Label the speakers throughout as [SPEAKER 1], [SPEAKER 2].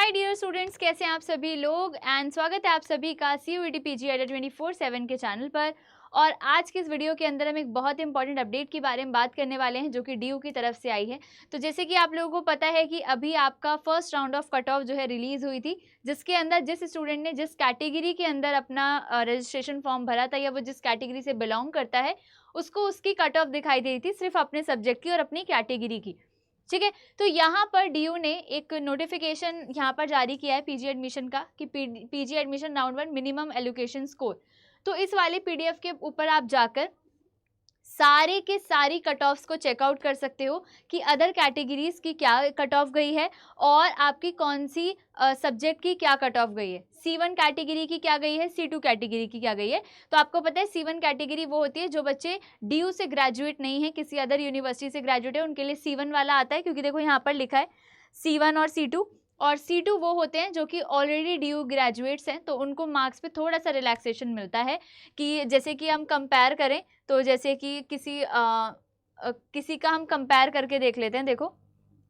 [SPEAKER 1] My dear students, कैसे हैं आप सभी लोग। एंड स्वागत है आप सभी का CUET PG अड्डा 24/7 के चैनल पर। और आज के इस वीडियो के अंदर हम एक बहुत इंपॉर्टेंट अपडेट के बारे में बात करने वाले हैं जो कि DU की तरफ से आई है। तो जैसे कि आप लोगों को पता है कि अभी आपका first round of cut off जो है रिलीज हुई थी, जिसके अंदर जिस स्टूडेंट ने जिस कैटेगरी के अंदर अपना रजिस्ट्रेशन फॉर्म भरा था या वो जिस कैटेगरी से बिलोंग करता है, उसको उसकी कट ऑफ दिखाई दे रही थी सिर्फ अपने सब्जेक्ट की और अपनी कैटेगरी की। ठीक है, तो यहाँ पर DU ने एक नोटिफिकेशन यहाँ पर जारी किया है PG एडमिशन का कि PG admission round 1 minimum allocation score. तो इस वाले PDF के ऊपर आप जाकर सारे के सारी कट ऑफ्स को चेकआउट कर सकते हो कि अदर कैटेगरीज की क्या कट ऑफ गई है और आपकी कौन सी सब्जेक्ट की क्या कट ऑफ गई है। C1 कैटेगरी की क्या गई है, C2 कैटेगरी की क्या गई है। तो आपको पता है C1 कैटेगरी वो होती है जो बच्चे DU से ग्रेजुएट नहीं है, किसी अदर यूनिवर्सिटी से ग्रेजुएट है, उनके लिए C1 वाला आता है, क्योंकि देखो यहाँ पर लिखा है C1 और C2। और C2 वो होते हैं जो कि ऑलरेडी DU ग्रेजुएट्स हैं, तो उनको मार्क्स पे थोड़ा सा रिलैक्सेशन मिलता है। कि जैसे कि हम कंपेयर करें तो जैसे कि किसी का हम कंपेयर करके देख लेते हैं।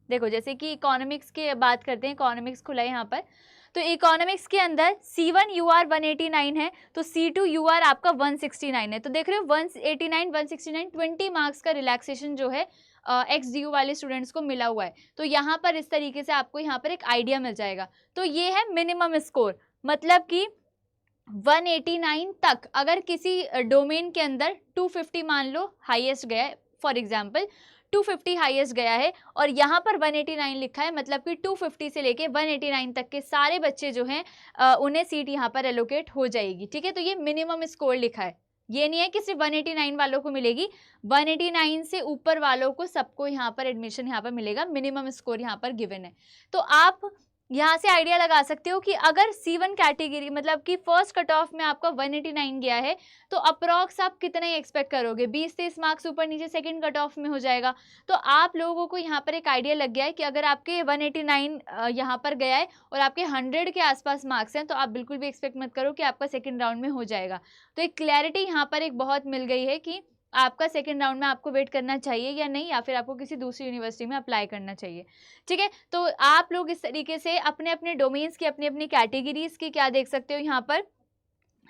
[SPEAKER 1] देखो जैसे कि इकोनॉमिक्स की बात करते हैं, इकोनॉमिक्स खुला है यहाँ पर। तो इकोनॉमिक्स के अंदर C1 UR 189 है, तो C2 UR आपका 169 है। तो देख रहे हो 189 169 20 मार्क्स का रिलैक्सेशन जो है एक्स DU वाले स्टूडेंट्स को मिला हुआ है। तो यहाँ पर इस तरीके से आपको यहाँ पर एक आइडिया मिल जाएगा। तो ये है मिनिमम स्कोर, मतलब कि 189 तक अगर किसी डोमेन के अंदर 250 मान लो हाईएस्ट गया है, फॉर एग्जांपल 250 हाईएस्ट गया है और यहाँ पर 189 लिखा है, मतलब कि 250 से लेके 189 तक के सारे बच्चे जो हैं उन्हें सीट यहाँ पर एलोकेट हो जाएगी। ठीक है, तो ये मिनिमम स्कोर लिखा है, ये नहीं है कि सिर्फ 189 वालों को मिलेगी, 189 से ऊपर वालों को सबको यहाँ पर एडमिशन यहाँ पर मिलेगा। मिनिमम स्कोर यहाँ पर गिवन है। तो आप यहाँ से आइडिया लगा सकते हो कि अगर C1 कैटेगरी मतलब कि फर्स्ट कट ऑफ में आपका 189 गया है, तो अप्रॉक्स आप कितना ही एक्सपेक्ट करोगे, 20-23 मार्क्स ऊपर नीचे सेकंड कट ऑफ में हो जाएगा। तो आप लोगों को यहाँ पर एक आइडिया लग गया है कि अगर आपके 189 यहाँ पर गया है और आपके 100 के आसपास मार्क्स हैं, तो आप बिल्कुल भी एक्सपेक्ट मत करो कि आपका सेकेंड राउंड में हो जाएगा। तो एक क्लैरिटी यहाँ पर एक बहुत मिल गई है कि आपका सेकेंड राउंड में आपको वेट करना चाहिए या नहीं, या फिर आपको किसी दूसरी यूनिवर्सिटी में अप्लाई करना चाहिए। ठीक है, तो आप लोग इस तरीके से अपने अपने डोमेन्स की अपनी अपनी कैटेगरीज की क्या देख सकते हो। यहाँ पर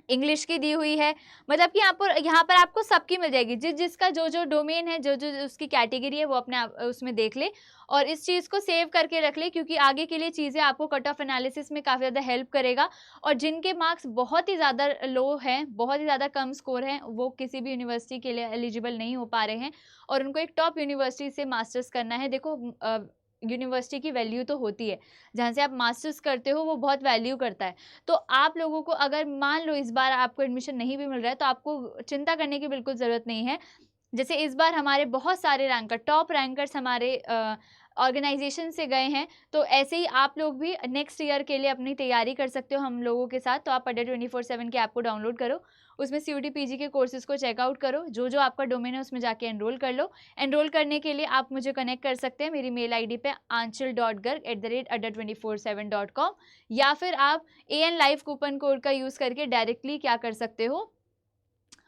[SPEAKER 1] इंग्लिश की दी हुई है, मतलब कि यहाँ पर आपको सबकी मिल जाएगी, जिसका जो जो डोमेन है, जो जो उसकी कैटेगरी है, वो अपने आप उसमें देख ले और इस चीज़ को सेव करके रख ले, क्योंकि आगे के लिए चीज़ें आपको कट ऑफ एनालिसिस में काफ़ी ज़्यादा हेल्प करेगा। और जिनके मार्क्स बहुत ही ज़्यादा लो हैं, बहुत ही ज़्यादा कम स्कोर हैं, वो किसी भी यूनिवर्सिटी के लिए एलिजिबल नहीं हो पा रहे हैं और उनको एक टॉप यूनिवर्सिटी से मास्टर्स करना है। देखो यूनिवर्सिटी की वैल्यू तो होती है, जहाँ से आप मास्टर्स करते हो वो बहुत वैल्यू करता है। तो आप लोगों को अगर मान लो इस बार आपको एडमिशन नहीं भी मिल रहा है, तो आपको चिंता करने की बिल्कुल ज़रूरत नहीं है। जैसे इस बार हमारे बहुत सारे रैंकर, टॉप रैंकर्स हमारे ऑर्गेनाइजेशन से गए हैं, तो ऐसे ही आप लोग भी नेक्स्ट ईयर के लिए अपनी तैयारी कर सकते हो हम लोगों के साथ। तो आप अड्डा 24/7 के ऐप को डाउनलोड करो, उसमें CUET PG के कोर्सेज को चेकआउट करो, जो जो आपका डोमेन है उसमें जाके एनरोल कर लो। एनरोल करने के लिए आप मुझे कनेक्ट कर सकते हैं मेरी मेल ID पे aanchal.garg@adda247.com, या फिर आप AN लाइव कूपन कोड का यूज़ करके डायरेक्टली क्या कर सकते हो,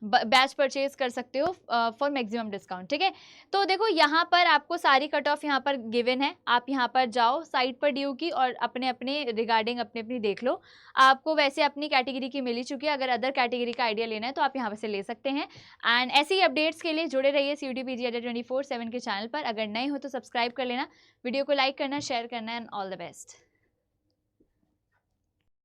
[SPEAKER 1] बैच परचेज कर सकते हो फॉर मैक्सिमम डिस्काउंट। ठीक है, तो देखो यहाँ पर आपको सारी कट ऑफ यहाँ पर गिवन है। आप यहाँ पर जाओ साइट पर DU की और अपने अपने रिगार्डिंग अपनी देख लो। आपको वैसे अपनी कैटेगरी की मिल ही चुकी है, अगर अदर कैटेगरी का आइडिया लेना है तो आप यहाँ से ले सकते हैं। एंड ऐसी ही अपडेट्स के लिए जुड़े रहिए CUET PG अड्डा 24/7 के चैनल पर। अगर नए हो तो सब्सक्राइब कर लेना, वीडियो को लाइक करना, शेयर करना एंड ऑल द बेस्ट।